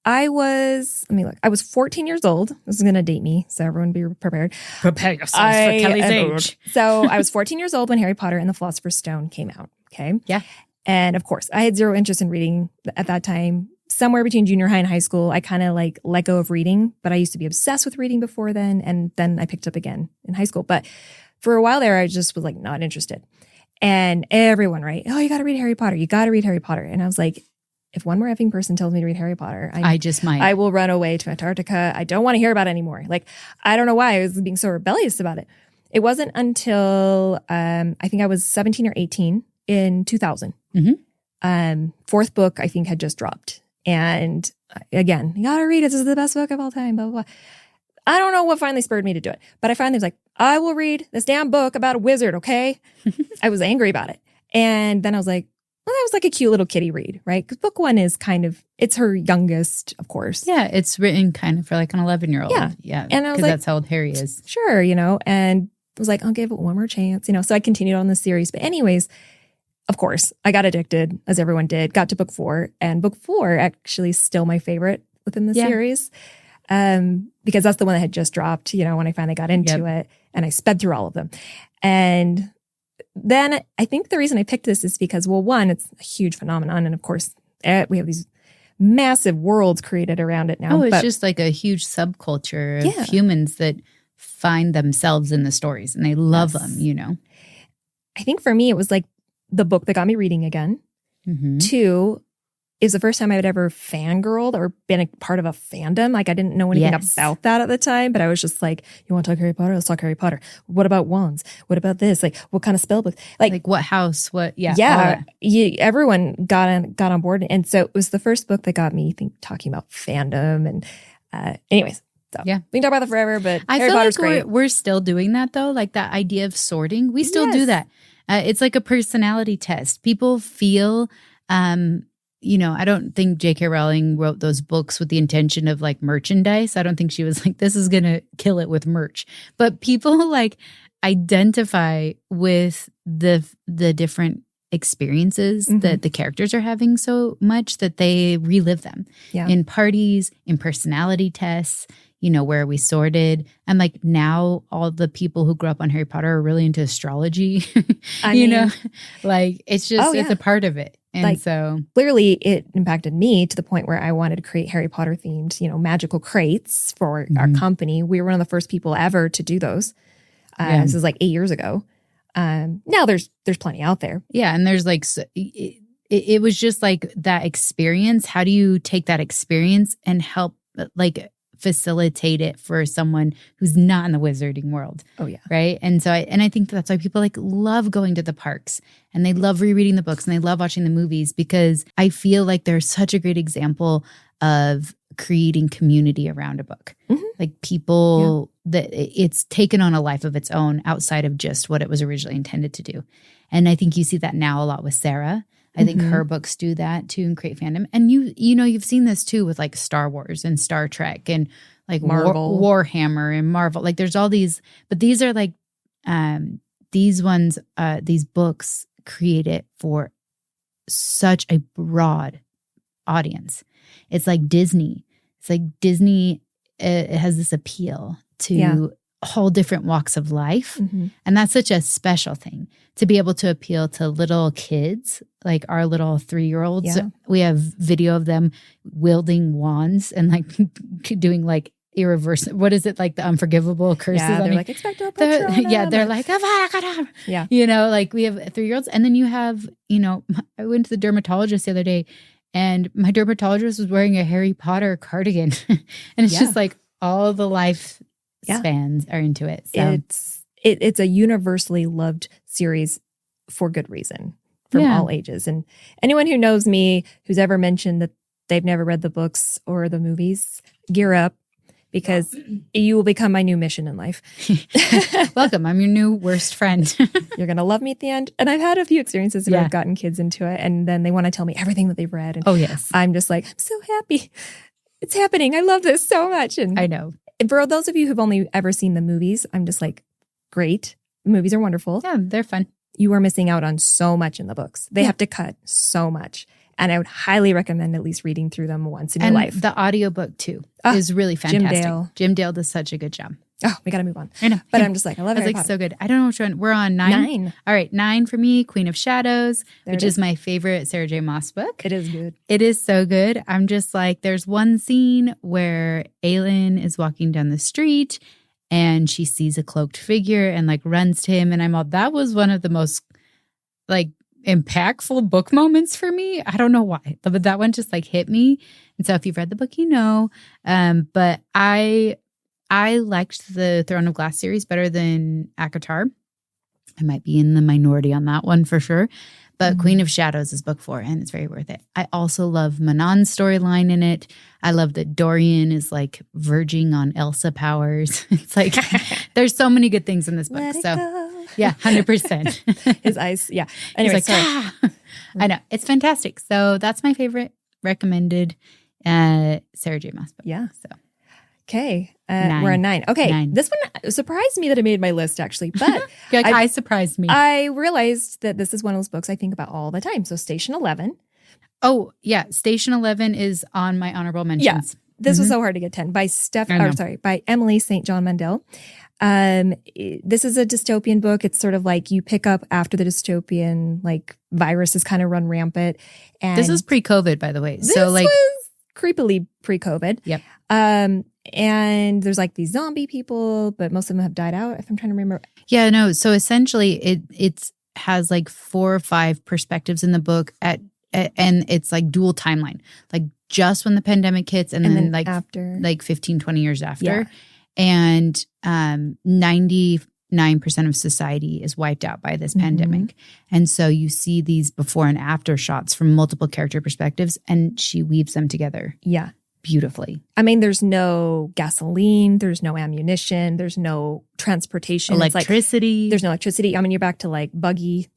I was 14 years old. This is going to date me, so everyone be prepared. Prepare yourselves for Kelly's age. So I was 14 years old when Harry Potter and the Philosopher's Stone came out. Okay. Yeah. And of course, I had zero interest in reading at that time. Somewhere between junior high and high school, I kind of like let go of reading, but I used to be obsessed with reading before then. And then I picked up again in high school. But for a while there, I just was like not interested. And everyone, right? Oh, you got to read Harry Potter. You got to read Harry Potter. And I was like, if one more effing person tells me to read Harry Potter, I just might. I will run away to Antarctica. I don't want to hear about it anymore. Like, I don't know why I was being so rebellious about it. It wasn't until I think I was 17 or 18 in 2000. Mm-hmm. Fourth book, I think, had just dropped. And again, you got to read it. This is the best book of all time, blah, blah, blah. I don't know what finally spurred me to do it. But I finally was like, I will read this damn book about a wizard, okay? I was angry about it. And then I was like, well, that was like a cute little kiddie read, right? Because book 1 is it's her youngest, of course. Yeah, it's written kind of for like an 11-year-old. Yeah. And I was like, that's how old Harry is. Sure, and I was like, I'll give it one more chance, So I continued on the series. But anyways, of course, I got addicted, as everyone did, got to book 4. And book 4 actually is still my favorite within the series. Because that's the one that had just dropped, when I finally got into it. And I sped through all of them. And then I think the reason I picked this is because, well, one, it's a huge phenomenon. And of course, we have these massive worlds created around it now. Oh, it's just like a huge subculture of humans that find themselves in the stories and they love them, I think for me, it was like the book that got me reading again. Mm-hmm. 2, it was the first time I had ever fangirled or been a part of a fandom. Like I didn't know anything about that at the time, but I was just like, you want to talk Harry Potter? Let's talk Harry Potter. What about wands? What about this? Like what kind of spell book? Like what house? What? Yeah. Everyone got on board. And so it was the first book that got me talking about fandom. And anyways, so we can talk about that forever, but Harry Potter's great. We're still doing that though. Like that idea of sorting. We still do that. It's like a personality test. People feel, I don't think J.K. Rowling wrote those books with the intention of like merchandise. I don't think she was like, this is going to kill it with merch. But people like identify with the different experiences that the characters are having so much that they relive them in parties, in personality tests, where we sorted. And like now all the people who grew up on Harry Potter are really into astrology, like it's just, it's a part of it. And like, so clearly it impacted me to the point where I wanted to create Harry Potter themed, magical crates for our company. We were one of the first people ever to do those. This is like 8 years ago. Now there's plenty out there. Yeah. And there's like, it was just like that experience. How do you take that experience and help like facilitate it for someone who's not in the wizarding world? Oh yeah. Right. And so I think that's why people like love going to the parks and they love rereading the books and they love watching the movies, because I feel like they're such a great example of creating community around a book. Like people that it's taken on a life of its own outside of just what it was originally intended to do. And I think you see that now a lot with Sarah. I think her books do that too and create fandom. And you've seen this too with like Star Wars and Star Trek and like Marvel. Warhammer and Marvel. Like there's all these, but these are like these ones, these books created for such a broad audience. It's like Disney. It's like Disney, it has this appeal to whole different walks of life. And that's such a special thing to be able to appeal to little kids, like our little 3-year-olds. Yeah. We have video of them wielding wands and like doing like irreversible, what is it, like the unforgivable curses? Yeah, they're like, expecto patronum. Yeah, they're like, like we have 3-year-olds. And then you have, I went to the dermatologist the other day and my dermatologist was wearing a Harry Potter cardigan. And it's just like all the life spans are into it. So it's a universally loved series for good reason from all ages. And anyone who knows me, who's ever mentioned that they've never read the books or the movies, gear up, because you will become my new mission in life. Welcome. I'm your new worst friend. You're going to love me at the end. And I've had a few experiences where I've gotten kids into it and then they want to tell me everything that they've read. And I'm just like, I'm so happy. It's happening. I love this so much. And I know. For those of you who've only ever seen the movies, I'm just like, great. The movies are wonderful. Yeah, they're fun. You are missing out on so much in the books. They have to cut so much. And I would highly recommend at least reading through them once in your life. The audiobook too is really fantastic. Jim Dale does such a good job. Oh, we got to move on. I know. But I'm just like, I love it. It's like so good. I don't know which one. We're on 9. 9. All right. 9 for me, Queen of Shadows, which is my favorite Sarah J. Maas book. It is good. It is so good. I'm just like, there's one scene where Aelin is walking down the street and she sees a cloaked figure and like runs to him. And I'm all, that was one of the most like impactful book moments for me. I don't know why, but that one just like hit me. And so if you've read the book, but I liked the Throne of Glass series better than ACOTAR. I might be in the minority on that one for sure. But Queen of Shadows is book 4, and it's very worth it. I also love Manon's storyline in it. I love that Dorian is like verging on Elsa powers. It's like there's so many good things in this book. Yeah, 100%. His eyes, Anyway, like, sorry. I know. It's fantastic. So that's my favorite recommended Sarah J. Maas book. Yeah. So. Okay. We're on 9. Okay. 9. This one surprised me that it made my list, actually. But I surprised me. I realized that this is one of those books I think about all the time. So Station 11. Oh, yeah. Station 11 is on my honorable mentions. Yeah. This was so hard to get 10 by by Emily St. John Mandel. This is a dystopian book. It's sort of like you pick up after the dystopian, like viruses kind of run rampant. And this is pre-COVID, by the way. This was creepily pre-COVID. Yep. And there's like these zombie people, but most of them have died out, if I'm trying to remember. Yeah, no. So essentially it has like 4 or 5 perspectives in the book and it's like dual timeline, like just when the pandemic hits and then like after, like 15, 20 years after. Yeah. And 99% of society is wiped out by this pandemic. And so you see these before and after shots from multiple character perspectives and she weaves them together. Yeah. beautifully. I mean, there's no gasoline, there's no ammunition, there's no transportation. Electricity. There's no electricity. I mean, you're back to like buggy,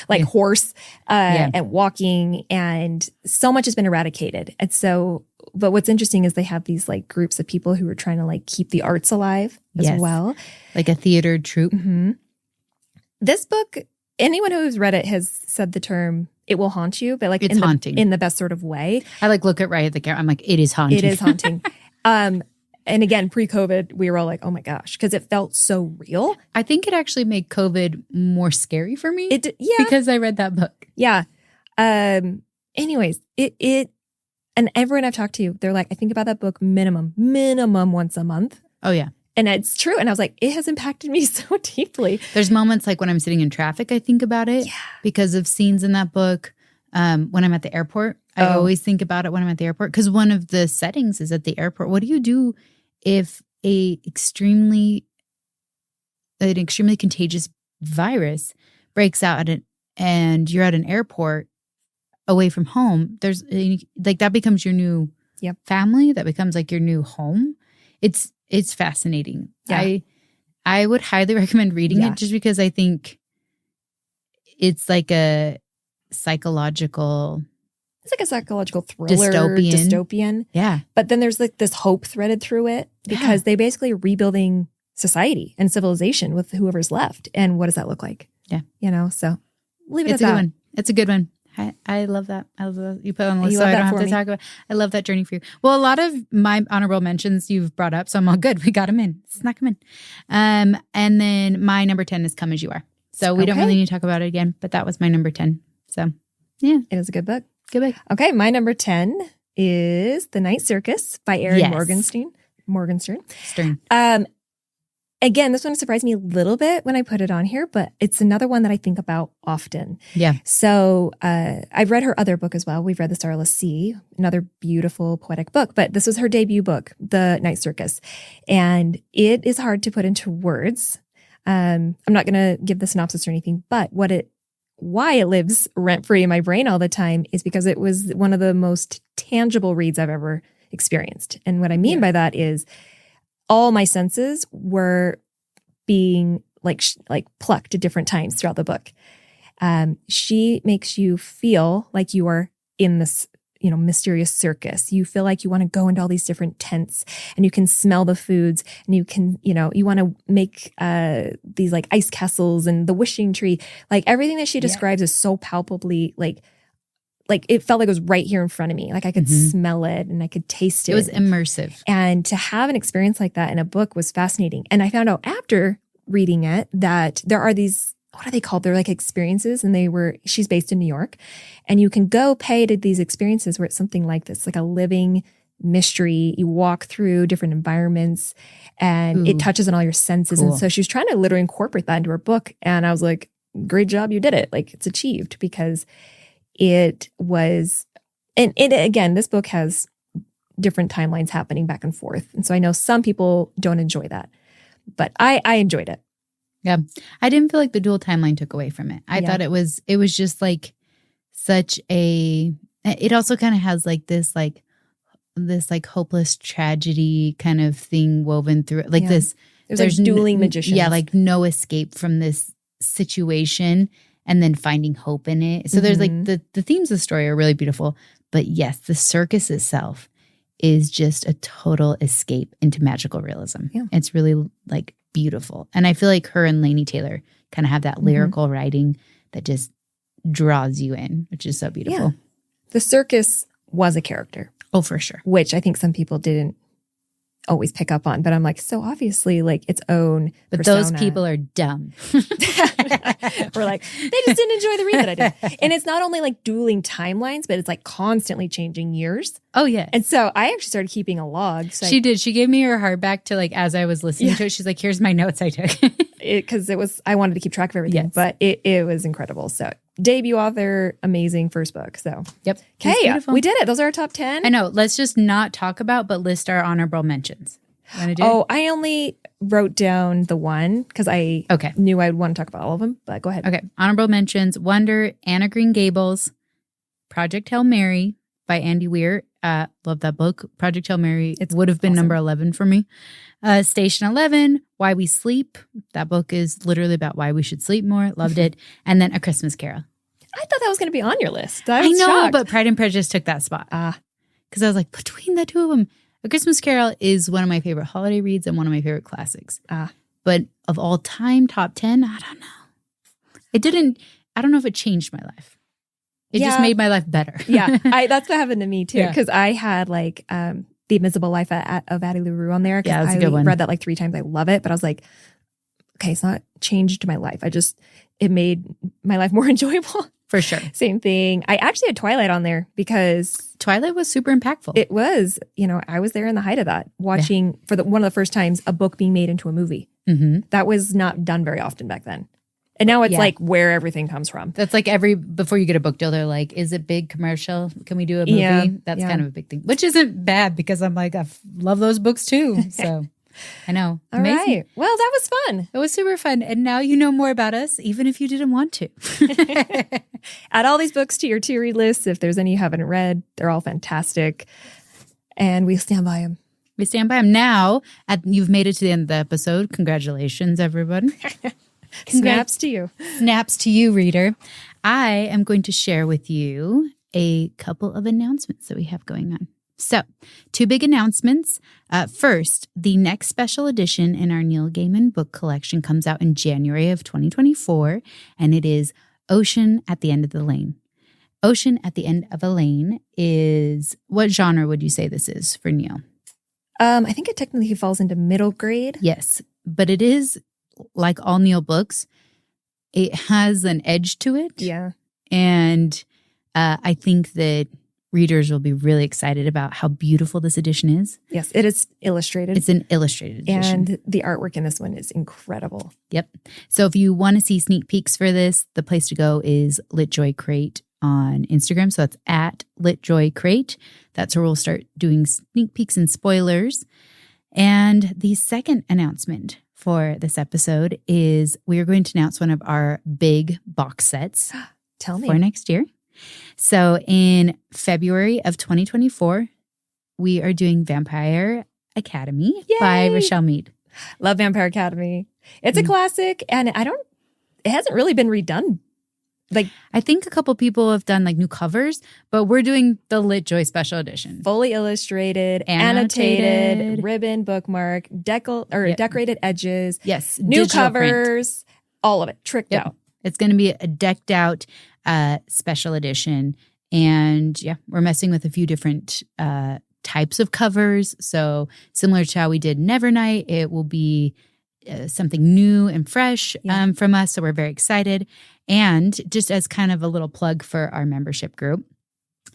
like horse, and walking, and so much has been eradicated. And so, but what's interesting is they have these like groups of people who are trying to like keep the arts alive as well. Like a theater troupe. Mm-hmm. This book, anyone who's read it has said the term, it will haunt you, but like it's haunting in the best sort of way. I like look at right at the camera. I'm like, it is haunting. It is haunting. And again, pre-COVID, we were all like, oh my gosh, because it felt so real. I think it actually made COVID more scary for me. Yeah. Because I read that book. Yeah. Anyways, and everyone I've talked to, they're like, I think about that book minimum once a month. Oh yeah. And it's true. And I was like, it has impacted me so deeply. There's moments like when I'm sitting in traffic, I think about it because of scenes in that book. When I'm at the airport, I always think about it when I'm at the airport because one of the settings is at the airport. What do you do if an extremely contagious virus breaks out and you're at an airport away from home? There's like that becomes your new family. That becomes like your new home. It's fascinating. Yeah. I would highly recommend reading it just because I think it's like a psychological... It's like a psychological thriller. Dystopian. Yeah. But then there's like this hope threaded through it because they basically are rebuilding society and civilization with whoever's left. And what does that look like? Yeah. You know, so leave it at that. It's a good one. It's a good one. I love that. I love that. You put it on the list so I don't have to talk about. I love that journey for you. Well, a lot of my honorable mentions you've brought up, so I'm all good. We got them in. Snuck them in. And then my number 10 is Come As You Are. So we don't really need to talk about it again, but that was my number 10. So yeah. It is a good book. Good book. Okay, my number 10 is The Night Circus by Erin Morgenstern. Again, this one surprised me a little bit when I put it on here, but it's another one that I think about often. Yeah. So I've read her other book as well. We've read The Starless Sea, another beautiful poetic book, but this was her debut book, The Night Circus. And it is hard to put into words. I'm not going to give the synopsis or anything, but why it lives rent-free in my brain all the time is because it was one of the most tangible reads I've ever experienced. And what I mean by that is all my senses were being like plucked at different times throughout the book. She makes you feel like you are in this, mysterious circus. You feel like you want to go into all these different tents and you can smell the foods and you can, you want to make these like ice castles and the wishing tree. Like everything that she describes is so palpably like it felt like it was right here in front of me. Like I could smell it and I could taste it. It was immersive. And to have an experience like that in a book was fascinating. And I found out after reading it that there are these, what are they called? They're like experiences. And she's based in New York. And you can go pay to these experiences where it's something like this, like a living mystery. You walk through different environments and it touches on all your senses. Cool. And so she was trying to literally incorporate that into her book. And I was like, great job, you did it. Like it's achieved because it was, and again, this book has different timelines happening back and forth. And so I know some people don't enjoy that, but I enjoyed it. Yeah. I didn't feel like the dual timeline took away from it. I thought it was just like it also kind of has like this hopeless tragedy kind of thing woven through it. Like this. There's like dueling magicians. Yeah. Like no escape from this situation. And then finding hope in it. So there's like the themes of the story are really beautiful. But yes, the circus itself is just a total escape into magical realism. Yeah. It's really like beautiful. And I feel like her and Laini Taylor kind of have that lyrical writing that just draws you in, which is so beautiful. Yeah. The circus was a character. Oh, for sure. Which I think some people didn't always pick up on, but I'm like, so obviously like its own but persona. Those people are dumb. We're like, they just didn't enjoy the read that I did. And it's not only like dueling timelines, but it's like constantly changing years. Oh yeah. And so I actually started keeping a log. So she did. She gave me her hardback to like, as I was listening to it, she's like, here's my notes I took. Because I wanted to keep track of everything, but it was incredible. So debut author, amazing first book. So yep. Okay, we did it. Those are our top 10. I know. Let's just not talk about, but list our honorable mentions. Want to do it? I only wrote down the one because I knew I'd want to talk about all of them, but go ahead. Okay. Honorable mentions: Wonder, Anna Green Gables, Project Hail Mary by Andy Weir. Love that book. Project Hail Mary would have been number 11 for me. Station 11, Why We Sleep. That book is literally about why we should sleep more. Loved it. And then A Christmas Carol. I thought that was going to be on your list. I know, shocked. but Pride and Prejudice took that spot. Because I was like, between the two of them, A Christmas Carol is one of my favorite holiday reads and one of my favorite classics. But of all time, top 10, I don't know. I don't know if it changed my life. It just made my life better. That's what happened to me too. Because I had like The Invisible Life of Addie LaRue on there. Yeah, that's a good one. I read that like 3 times. I love it. But I was like, okay, it's not changed my life. It made my life more enjoyable. For sure. Same thing. I actually had Twilight on there because Twilight was super impactful. It was, I was there in the height of that, watching for one of the first times a book being made into a movie. Mm-hmm. That was not done very often back then. And now it's like where everything comes from. That's like before you get a book deal, they're like, is it big commercial? Can we do a movie? Yeah, That's kind of a big thing, which isn't bad because I'm like, I love those books too. So I know. All right. Well, that was fun. It was super fun. And now you know more about us, even if you didn't want to. Add all these books to your to-read list. If there's any you haven't read, they're all fantastic. And we stand by them. We stand by them. Now, you've made it to the end of the episode. Congratulations, everyone. Snaps to you. Snaps to you, reader. I am going to share with you a couple of announcements that we have going on. So, 2 big announcements. First, the next special edition in our Neil Gaiman book collection comes out in January of 2024, and it is Ocean at the End of the Lane. Ocean at the End of a Lane is, what genre would you say this is for Neil? I think it technically falls into middle grade. Yes, but it is, like all Neil books, it has an edge to it. Yeah. And I think that readers will be really excited about how beautiful this edition is. Yes, it is illustrated. It's an illustrated edition. And the artwork in this one is incredible. Yep. So if you want to see sneak peeks for this, the place to go is LitJoy Crate on Instagram. So that's at LitJoy Crate. That's where we'll start doing sneak peeks and spoilers. And the second announcement for this episode is we are going to announce one of our big box sets. Tell me. For next year. So in February of 2024, we are doing Vampire Academy by Rochelle Mead. Love Vampire Academy. It's a classic, and it hasn't really been redone. Like, I think a couple people have done like new covers, but we're doing the LitJoy special edition. Fully illustrated, annotated, ribbon, bookmark, decorated edges. Yes. New covers, print. All of it tricked out. It's going to be a decked out special edition. And we're messing with a few different types of covers. So similar to how we did Nevernight, it will be something new and fresh from us. So we're very excited. And just as kind of a little plug for our membership group,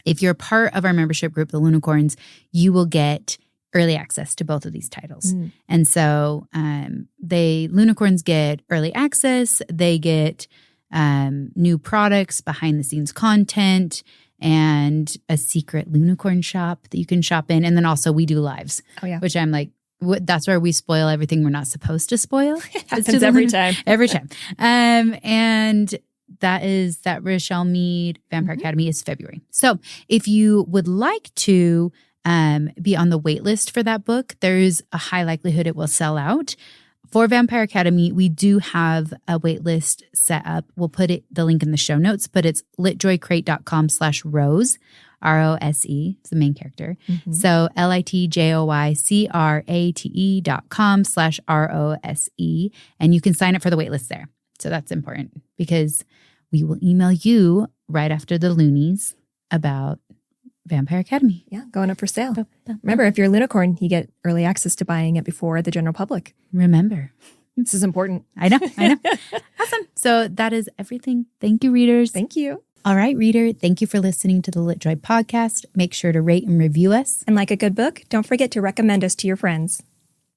if you're part of our membership group, the Lunicorns, you will get early access to both of these titles. And so Lunicorns get early access. They get new products, behind the scenes content, and a secret Lunicorn shop that you can shop in. And then also we do lives, which I'm like, that's where we spoil everything we're not supposed to spoil. It happens every time. Every time. And that Rochelle Mead Vampire Academy is February. So if you would like to be on the wait list for that book, there's a high likelihood it will sell out. For Vampire Academy, we do have a wait list set up. We'll put the link in the show notes, but it's litjoycrate.com/Rose, R-O-S-E, it's the main character. So litjoycrate.com/ROSE, and you can sign up for the wait list there. So that's important because we will email you right after the Loonies about Vampire Academy. Yeah, going up for sale. Remember, if you're a Lunicorn, you get early access to buying it before the general public. Remember. This is important. I know. Awesome. So that is everything. Thank you, readers. Thank you. All right, reader. Thank you for listening to the LitJoy podcast. Make sure to rate and review us. And like a good book, don't forget to recommend us to your friends.